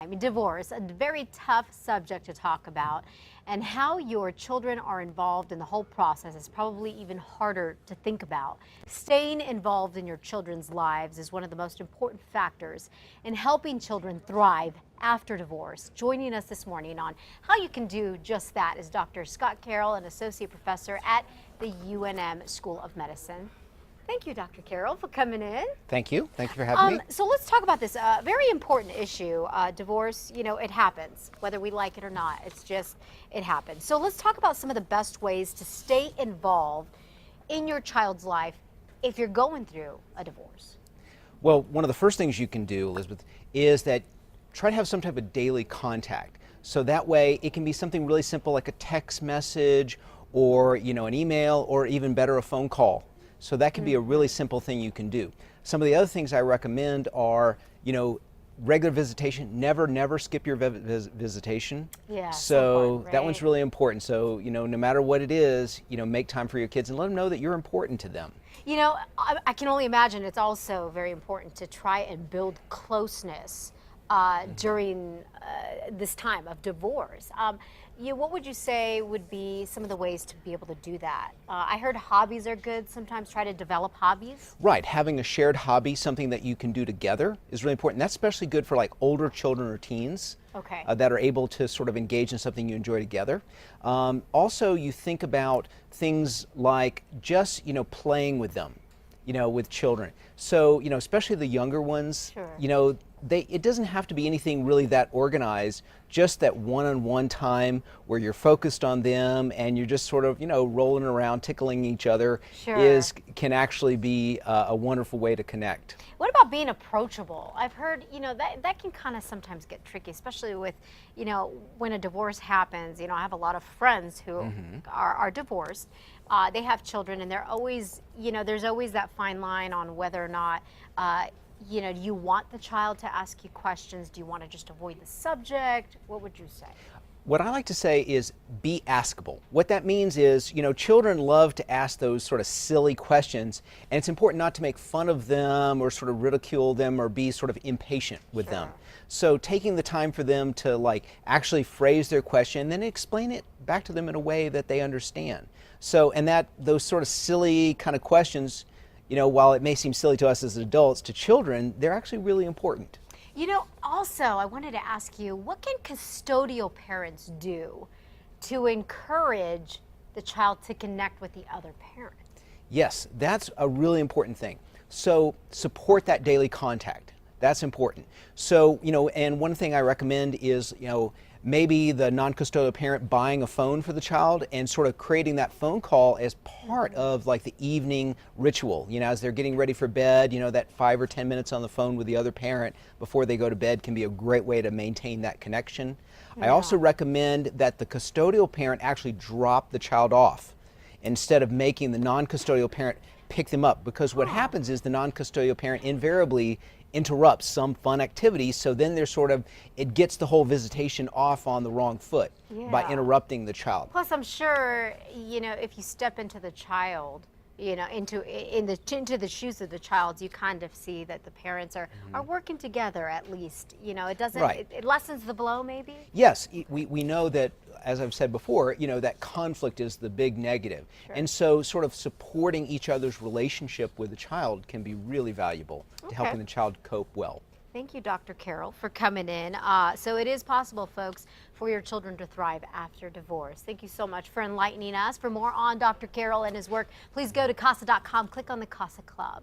I mean, divorce, a very tough subject to talk about, and how your children are involved in the whole process is probably even harder to think about. Staying involved in your children's lives is one of the most important factors in helping children thrive after divorce. Joining us this morning on how you can do just that is Dr. Scott Carroll, an associate professor at the UNM School of Medicine. Thank you, Dr. Carroll, for coming in. Thank you. Thank you for having me. So let's talk about this very important issue. Divorce, you know, it happens, whether we like it or not. It's just, it happens. So let's talk about some of the best ways to stay involved in your child's life if you're going through a divorce. Well, one of the first things you can do, Elizabeth, is that try to have some type of daily contact. So that way it can be something really simple like a text message or, you know, an email, or even better, a phone call. So that can be a really simple thing you can do. Some of the other things I recommend are, you know, regular visitation. Never skip your visitation. Yeah. So right? that one's really important. So, you know, no matter what it is, you know, make time for your kids and let them know that you're important to them. You know, I can only imagine it's also very important to try and build closeness during this time of divorce. What would you say would be some of the ways to be able to do that? I heard hobbies are good. Sometimes try to develop hobbies. Right, having a shared hobby, something that you can do together, is really important. That's especially good for like older children or teens. Okay. That are able to sort of engage in something you enjoy together. Also, you think about things like just, you know, playing with them, you know, with children. So, you know, especially the younger ones, Sure. you know, it doesn't have to be anything really that organized, just that one-on-one time where you're focused on them and you're just sort of, you know, rolling around, tickling each other Sure. can actually be a wonderful way to connect. What about being approachable? I've heard, you know, that can kind of sometimes get tricky, especially with, you know, when a divorce happens. You know, I have a lot of friends who are divorced. They have children, and they're always, you know, there's always that fine line on whether or not, you know, do you want the child to ask you questions? Do you want to just avoid the subject? What would you say? What I like to say is be askable. What that means is, you know, children love to ask those sort of silly questions, and it's important not to make fun of them or sort of ridicule them or be sort of impatient with them. So taking the time for them to like actually phrase their question and then explain it back to them in a way that they understand. So, and that those sort of silly kind of questions, you know, while it may seem silly to us as adults, to children, they're actually really important. You know, also, I wanted to ask you, what can custodial parents do to encourage the child to connect with the other parent? Yes, that's a really important thing. So support that daily contact. That's important. So, you know, and one thing I recommend is, you know, maybe the non-custodial parent buying a phone for the child and sort of creating that phone call as part of like the evening ritual. You know, as they're getting ready for bed, you know, that 5 or 10 minutes on the phone with the other parent before they go to bed can be a great way to maintain that connection. I also recommend that the custodial parent actually drop the child off instead of making the non-custodial parent pick them up, because what happens is the non-custodial parent invariably interrupts some fun activity, so then they're sort of, it gets the whole visitation off on the wrong foot by interrupting the child. Plus, I'm sure, you know, if you step into the child, you know, into the shoes of the child, you kind of see that the parents are working together at least. You know, it doesn't, it lessens the blow maybe? Yes, we know that, as I've said before, you know, that conflict is the big negative. And so sort of supporting each other's relationship with the child can be really valuable to helping the child cope well. Thank you, Dr. Carroll, for coming in. So it is possible, folks, for your children to thrive after divorce. Thank you so much for enlightening us. For more on Dr. Carroll and his work, please go to CASA.com, click on the CASA Club.